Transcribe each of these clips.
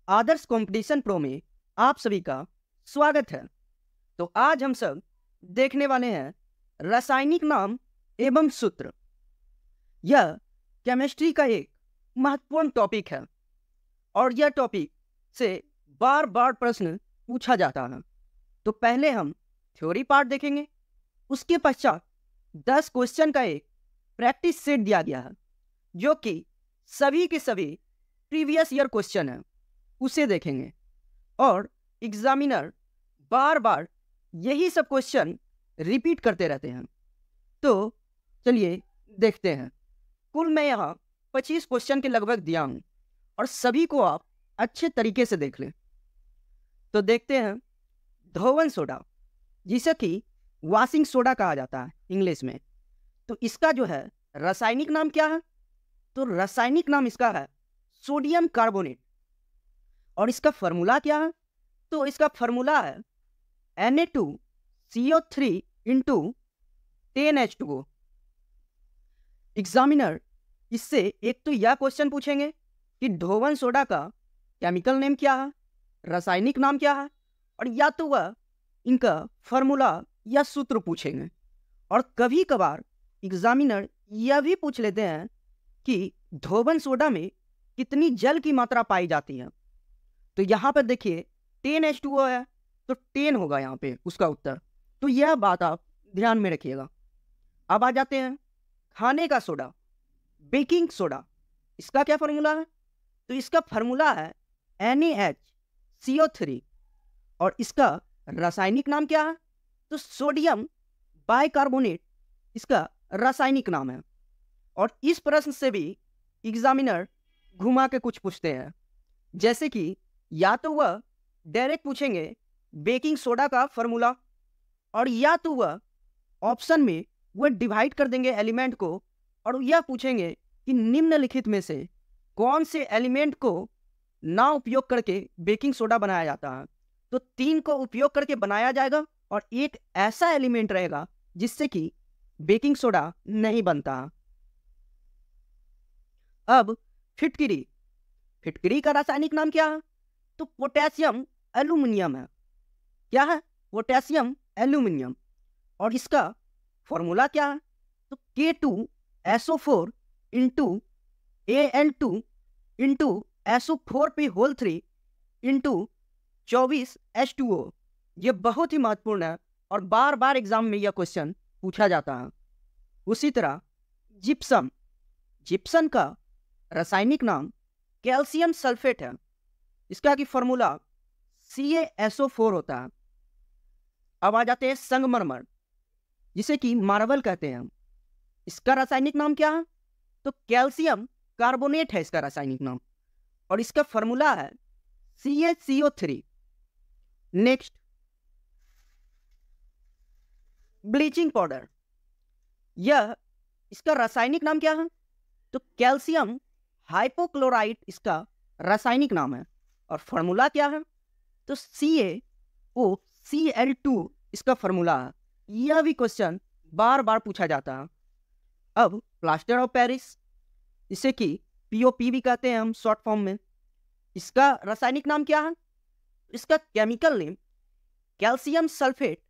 आदर्श competition pro में आप सभी का स्वागत है। तो आज हम सब देखने वाले हैं रासायनिक नाम एवं सूत्र। यह केमिस्ट्री का एक महत्वपूर्ण टॉपिक है और यह टॉपिक से बार बार प्रश्न पूछा जाता है। तो पहले हम थ्योरी पार्ट देखेंगे, उसके पश्चात 10 क्वेश्चन का एक प्रैक्टिस सेट दिया गया है जो कि सभी के सभी प्रीवियस ईयर क्वेश्चन है, उसे देखेंगे। और एग्जामिनर बार बार यही सब क्वेश्चन रिपीट करते रहते हैं। तो चलिए देखते हैं। कुल मैं यहाँ 25 क्वेश्चन के लगभग दिया हूँ और सभी को आप अच्छे तरीके से देख लें। तो देखते हैं, धोवन सोडा जिसे कि वॉशिंग सोडा कहा जाता है इंग्लिश में, तो इसका जो है रासायनिक नाम क्या है? तो रासायनिक नाम इसका है सोडियम कार्बोनेट। और इसका फॉर्मूला क्या है? तो इसका फॉर्मूला है Na2CO3 इंटू 10H2O। एग्जामिनर इससे एक तो यह क्वेश्चन पूछेंगे कि धोवन सोडा का केमिकल नेम क्या है, रासायनिक नाम क्या है, और या तो वह इनका फॉर्मूला या सूत्र पूछेंगे। और कभी कभार एग्जामिनर यह भी पूछ लेते हैं कि धोवन सोडा में कितनी जल की मात्रा पाई जाती है। तो यहाँ पर देखिए 10H2O है तो 10 होगा यहाँ पे उसका उत्तर। तो यह बात आप ध्यान में रखिएगा। अब आ जाते हैं खाने का सोडा, बेकिंग सोडा। इसका क्या फॉर्मूला है? तो इसका फॉर्मूला है NaHCO3। और इसका रासायनिक नाम क्या है? तो सोडियम बाइकार्बोनेट इसका रासायनिक नाम है। और इस प्रश्न से भी एग्जामिनर घुमा के कुछ पूछते हैं, जैसे कि या तो वह डायरेक्ट पूछेंगे बेकिंग सोडा का फॉर्मूला, और या तो वह ऑप्शन में वह डिवाइड कर देंगे एलिमेंट को और यह पूछेंगे कि निम्नलिखित में से कौन से एलिमेंट को ना उपयोग करके बेकिंग सोडा बनाया जाता है। तो 3 को उपयोग करके बनाया जाएगा और एक ऐसा एलिमेंट रहेगा जिससे कि बेकिंग सोडा नहीं बनता। अब फिटकिरी, फिटकिरी का रासायनिक नाम क्या है? तो पोटेशियम एल्यूमिनियम है। क्या है? Potassium aluminium. और इसका फॉर्मूला क्या है? तो K2SO4 into Al2 into SO4P3 into 24H2O। ये बहुत ही महत्वपूर्ण है और बार बार एग्जाम में यह क्वेश्चन पूछा जाता है। उसी तरह जिप्सम, जिप्सम का रासायनिक नाम कैल्शियम सल्फेट है। इसका की फॉर्मूला CaSO4 होता है। अब आ जाते हैं संगमरमर, जिसे कि मार्बल कहते हैं। इसका रासायनिक नाम क्या है? तो कैल्शियम कार्बोनेट है इसका रासायनिक नाम और इसका फॉर्मूला है CaCO3। नेक्स्ट, ब्लीचिंग पाउडर, यह इसका रासायनिक नाम क्या है? तो कैल्शियम हाइपोक्लोराइट इसका रासायनिक नाम है और फॉर्मूला क्या है? तो CaOCl2 इसका फॉर्मूला है। यह भी क्वेश्चन बार बार पूछा जाता है। अब प्लास्टर ऑफ पेरिस, इसे कि POP भी कहते हैं हम शॉर्ट फॉर्म में, इसका रासायनिक नाम क्या है? इसका chemical name calcium sulphate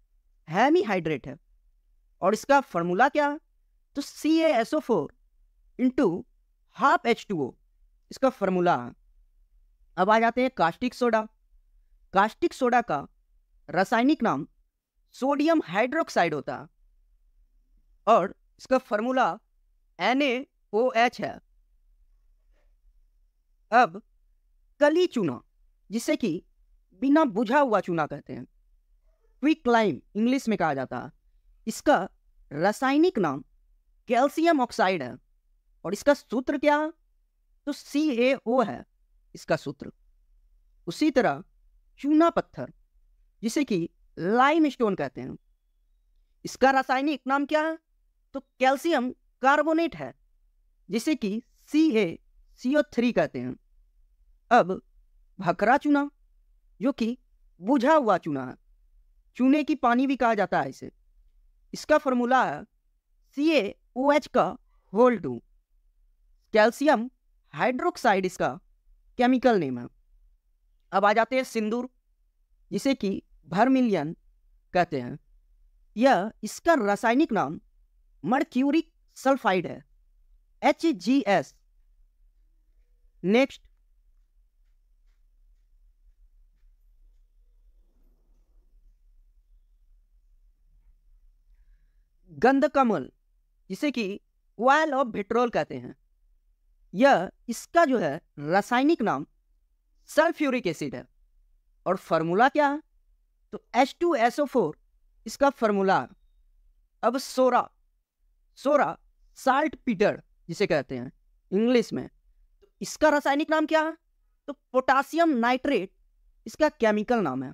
hemihydrate है और इसका फॉर्मूला क्या है? तो CaSO4 इंटू हाफ H2O इसका फॉर्मूला है। अब आ जाते हैं कास्टिक सोडा। कास्टिक सोडा का रासायनिक नाम सोडियम हाइड्रोक्साइड होता है और इसका फॉर्मूला NaOH है। अब कली चूना, जिसे कि बिना बुझा हुआ चूना कहते हैं, क्विक लाइम इंग्लिश में कहा जाता है। इसका रासायनिक नाम कैल्शियम ऑक्साइड है और इसका सूत्र क्या है? तो CaO है इसका सूत्र। उसी तरह चूना पत्थर, जिसे कि लाइम स्टोन कहते हैं, इसका रासायनिक नाम क्या है? तो कैल्शियम कार्बोनेट है, जिसे कि CaCO3 कहते हैं। अब भखरा चूना, जो कि बुझा हुआ चूना है, चूने की पानी भी कहा जाता है इसे, इसका फॉर्मूला है CaOH का होल 2। कैल्शियम हाइड्रोक्साइड इसका केमिकल नेम है। अब आ जाते हैं सिंदूर, जिसे कि वर्मिलियन कहते हैं। यह इसका रासायनिक नाम मर्क्यूरिक सल्फाइड है, HGS। नेक्स्ट, गंधकमल, जिसे कि ऑयल ऑफ विट्रोल कहते हैं। यह इसका जो है रासायनिक नाम सल्फ्यूरिक एसिड है। और फार्मूला क्या है? तो H2SO4 इसका फार्मूला। अब सोरा, सोरा साल्ट पीटर जिसे कहते हैं इंग्लिश में, तो इसका रासायनिक नाम क्या है? तो पोटासियम नाइट्रेट इसका केमिकल नाम है।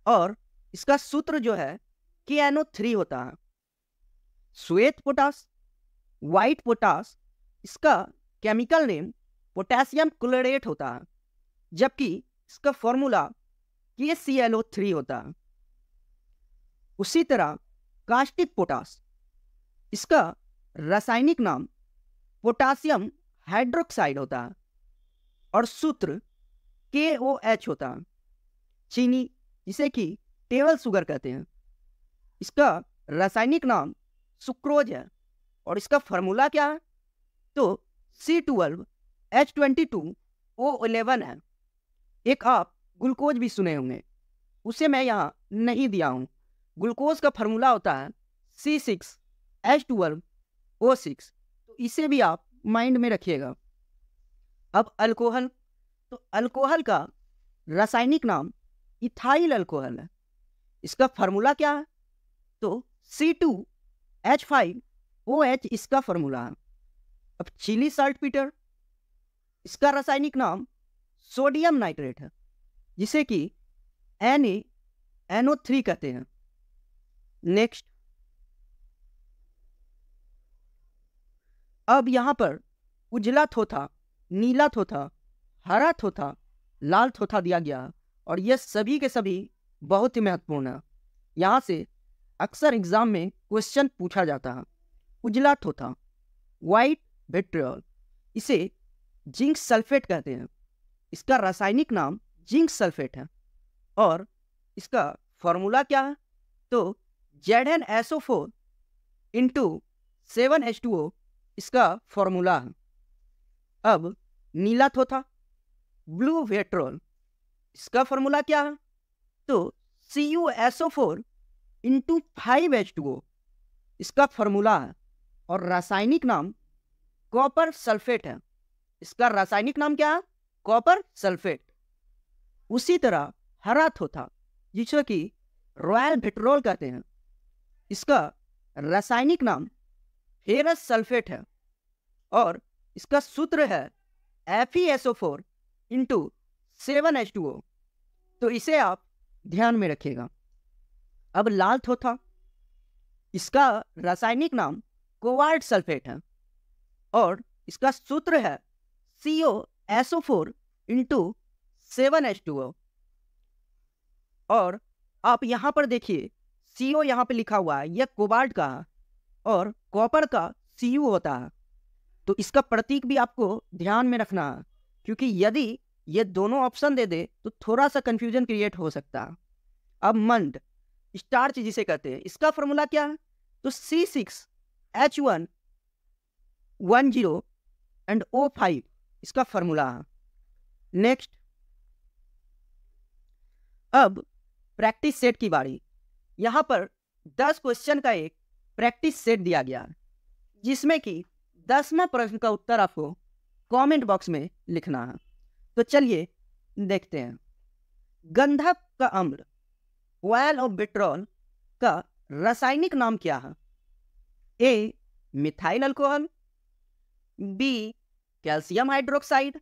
और इसका सूत्र जो है KNO3 होता है। श्वेत पोटास, व्हाइट पोटास, इसका केमिकल नेम पोटेशियम क्लोरेट होता है, जबकि इसका फॉर्मूला KClO3 होता है। उसी तरह कास्टिक पोटास, इसका रासायनिक नाम पोटासियम हाइड्रोक्साइड होता है और सूत्र KOH होता है। चीनी, जिसे कि टेबल शुगर कहते हैं, इसका रासायनिक नाम सुक्रोज है और इसका फार्मूला क्या है? तो C12H22O11 है। एक आप ग्लूकोज भी सुने होंगे, उसे मैं यहाँ नहीं दिया हूँ। ग्लूकोज का फार्मूला होता है C6H12O6, तो इसे भी आप माइंड में रखिएगा। अब अल्कोहल, तो अल्कोहल का रासायनिक नाम इथाइल अल्कोहल है। इसका फार्मूला क्या है? तो C2H5OH इसका फार्मूला है। अब चिली साल्ट पीटर, इसका रासायनिक नाम सोडियम नाइट्रेट है, जिसे कि NaNO3 कहते हैं। नेक्स्ट, अब यहां पर उजला थोथा, नीला थोथा, हरा थोथा, लाल थोथा दिया गया और ये सभी के सभी बहुत ही महत्वपूर्ण है। यहां से अक्सर एग्जाम में क्वेश्चन पूछा जाता है। उजला थोथा, व्हाइट विट्रियोल, इसे जिंक सल्फेट कहते हैं। इसका रासायनिक नाम जिंक सल्फेट है और इसका फॉर्मूला क्या है? तो ZnSO4 इंटू 7H2O इसका फॉर्मूला है। अब नीला थोथा, ब्लू विट्रियोल, इसका फॉर्मूला क्या है? तो CuSO4 इंटू 5H2O इसका फॉर्मूला है और रासायनिक नाम कॉपर सल्फेट है। इसका रासायनिक नाम क्या है? Copper sulphate. उसी तरह हरा थोथा, जिसे कि रॉयल विट्रियोल कहते हैं, इसका रासायनिक नाम फेरस सल्फेट है और इसका सूत्र है FeSO4 इंटू 7H2O, तो इसे आप ध्यान में रखिएगा। अब लाल थोथा, इसका रासायनिक नाम कोबाल्ट सल्फेट है और इसका सूत्र है COSO4 इंटू 7H2O। और आप यहां पर देखिए CO यहां पे लिखा हुआ है, यह कोबाल्ट का है और कॉपर का Cu होता है, तो इसका प्रतीक भी आपको ध्यान में रखना है, क्योंकि यदि ये दोनों ऑप्शन दे दे तो थोड़ा सा कंफ्यूजन क्रिएट हो सकता है। अब मंड, स्टार्च जिसे कहते हैं, इसका फॉर्मूला क्या है? तो C6H110 एंड O5 इसका फॉर्मूला है। नेक्स्ट, अब प्रैक्टिस सेट की बारी। यहां पर 10 क्वेश्चन का एक प्रैक्टिस सेट दिया गया है, जिसमें कि 10वां प्रश्न का उत्तर आपको कमेंट बॉक्स में लिखना है। तो चलिए देखते हैं। गंधक का अम्ल, ऑयल ऑफ विट्रियोल, का रासायनिक नाम क्या है? A methyl alcohol, B calcium hydroxide,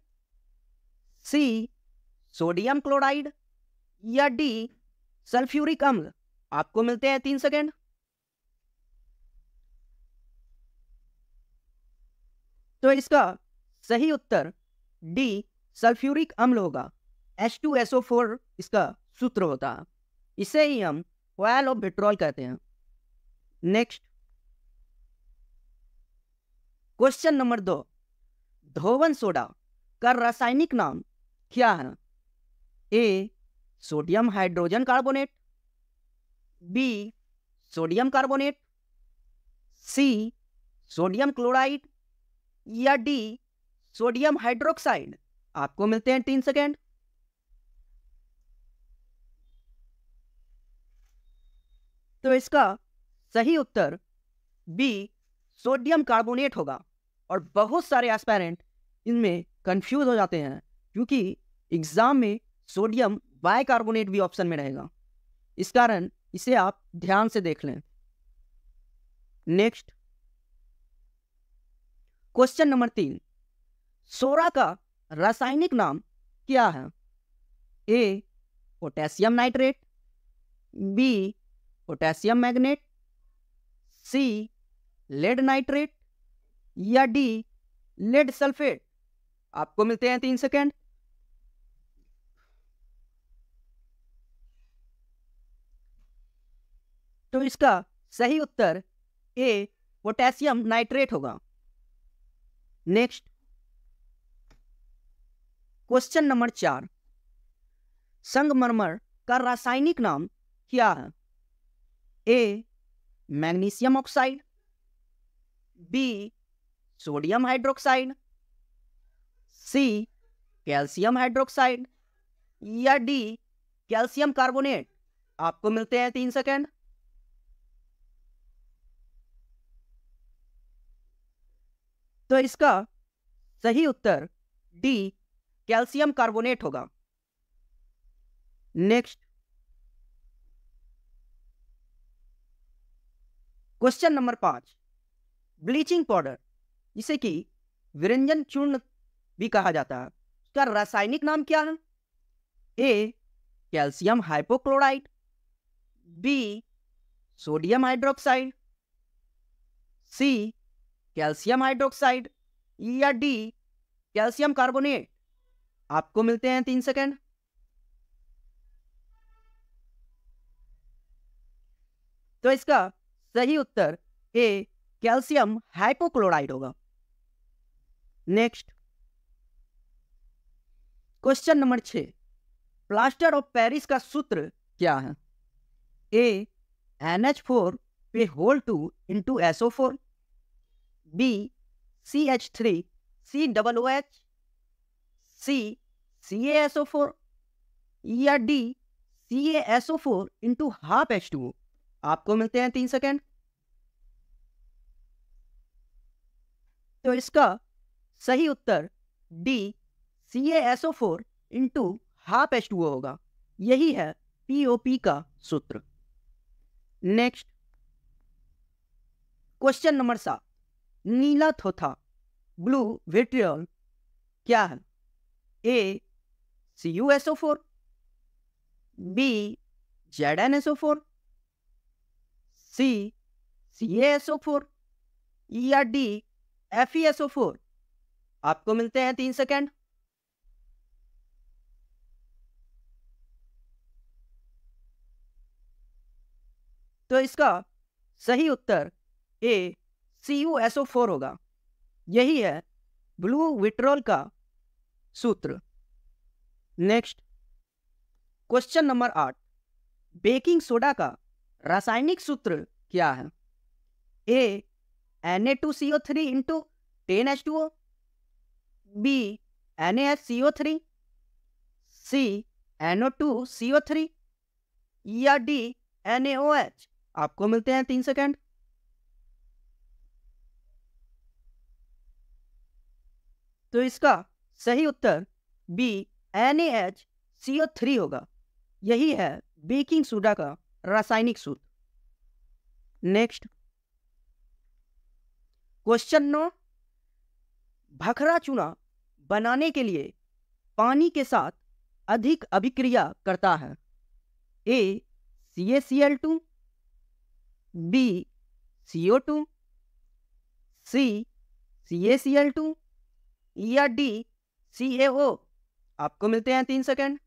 C sodium chloride या D सल्फ्यूरिक अम्ल। आपको मिलते हैं 3 सेकेंड। तो इसका सही उत्तर D सल्फ्यूरिक अम्ल होगा। H2SO4 इसका सूत्र होता है, इसे ही हम ऑयल ऑफ विट्रियोल कहते हैं। नेक्स्ट, क्वेश्चन नंबर 2, धोवन सोडा का रासायनिक नाम क्या है? A sodium hydrogen carbonate, B sodium carbonate, C sodium chloride या डी सोडियम हाइड्रोक्साइड। आपको मिलते हैं 3 सेकेंड। तो इसका सही उत्तर बी सोडियम कार्बोनेट होगा। और बहुत सारे एस्पायरेंट इनमें कंफ्यूज हो जाते हैं क्योंकि एग्जाम में सोडियम बाइकार्बोनेट भी ऑप्शन में रहेगा, इस कारण इसे आप ध्यान से देख लें। नेक्स्ट क्वेश्चन नंबर 3, सोडा का रासायनिक नाम क्या है? A potassium nitrate, B potassium magnet, C lead nitrate या डी लेड सल्फेट। आपको मिलते हैं 3 सेकेंड। तो इसका सही उत्तर ए पोटेशियम नाइट्रेट होगा। नेक्स्ट क्वेश्चन नंबर 4, संगमरमर का रासायनिक नाम क्या है? A magnesium oxide, B sodium hydroxide, C calcium hydroxide या डी कैल्शियम कार्बोनेट। आपको मिलते हैं 3 सेकेंड। तो इसका सही उत्तर डी कैल्शियम कार्बोनेट होगा। Next question number 5, bleaching powder जिसे कि विरंजन चूर्ण भी कहा जाता है, उसका रासायनिक नाम क्या है? A calcium hypochloride, B sodium hydroxide, C calcium hydroxide या डी कैल्शियम कार्बोनेट। आपको मिलते हैं 3 सेकेंड। तो इसका सही उत्तर ए कैल्शियम हाइपोक्लोराइड होगा। Next question number 6, plaster of Paris का सूत्र क्या है? ए NH4 पे whole 2 into SO4, B CH3 COOH, C CaSO4 या D CaSO4 into half H2O। आपको मिलते हैं 3 सेकेंड। तो इसका सही उत्तर D CaSO4 into half H2O होगा। यही है POP का सूत्र। नेक्स्ट क्वेश्चन नंबर 7, नीला थोथा ब्लू विट्रियल क्या है? ए CuSO4, बी ZnSO4, सी CaSO4 या डी FeSO4। आपको मिलते हैं 3 सेकेंड। तो इसका सही उत्तर ए CuSO4 होगा। यही है ब्लू विट्रियल का सूत्र। Next question number 8, baking soda का रासायनिक सूत्र क्या है? ए Na2CO3 into 10H2O, B NaHCO3, सी NO2CO3 या डी NaOH। आपको मिलते हैं 3 सेकेंड। तो इसका सही उत्तर बी NaHCO3 होगा। यही है बेकिंग सोडा का रासायनिक सूत्र। नेक्स्ट क्वेश्चन 9, भखरा चूना बनाने के लिए पानी के साथ अधिक अभिक्रिया करता है? ए CaCl2, बी CO2, सी CaCl2 या डी CaO। आपको मिलते हैं 3 सेकेंड।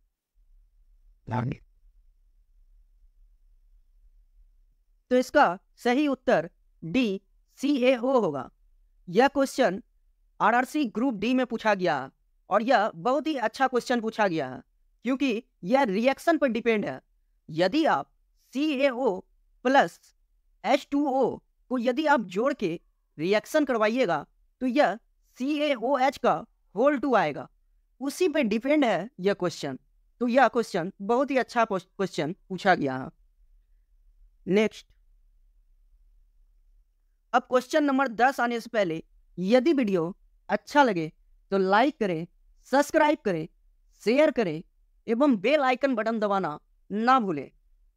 तो इसका सही उत्तर डी CaO होगा। यह क्वेश्चन RRC ग्रुप डी में पूछा गया और यह बहुत ही अच्छा क्वेश्चन पूछा गया है क्योंकि यह रिएक्शन पर डिपेंड है। यदि आप CaO प्लस H2O को यदि आप जोड़ के रिएक्शन करवाइएगा तो यह CaOH का होल 2 आएगा। उसी पे डिपेंड है यह क्वेश्चन। तो यह क्वेश्चन बहुत ही अच्छा क्वेश्चन पूछा गया है। नेक्स्ट, अब क्वेश्चन नंबर 10 आने से पहले यदि वीडियो अच्छा लगे तो लाइक करें, सब्सक्राइब करें, शेयर करें एवं बेल आइकन बटन दबाना ना भूलें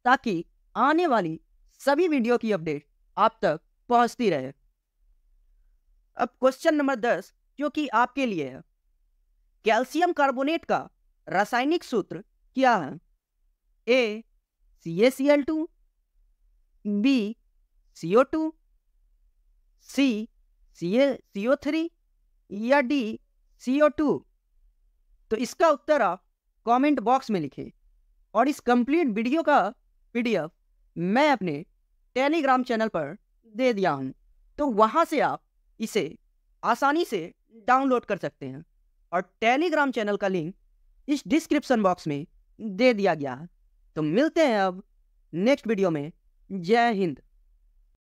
ताकि आने वाली सभी वीडियो की अपडेट आप तक पहुंचती रहे। अब क्वेश्चन नंबर 10 जो कि आपके लिए है, कैल्शियम कार्बोनेट का रासायनिक सूत्र क्या है? A CaCl2, B CO2, C CO3 या D CO2? तो इसका उत्तर आप कमेंट बॉक्स में लिखें। और इस कंप्लीट वीडियो का PDF मैं अपने टेलीग्राम चैनल पर दे दिया हूं, तो वहां से आप इसे आसानी से डाउनलोड कर सकते हैं। और टेलीग्राम चैनल का लिंक इस डिस्क्रिप्शन बॉक्स में दे दिया गया है। तो मिलते हैं अब नेक्स्ट वीडियो में। जय हिंद।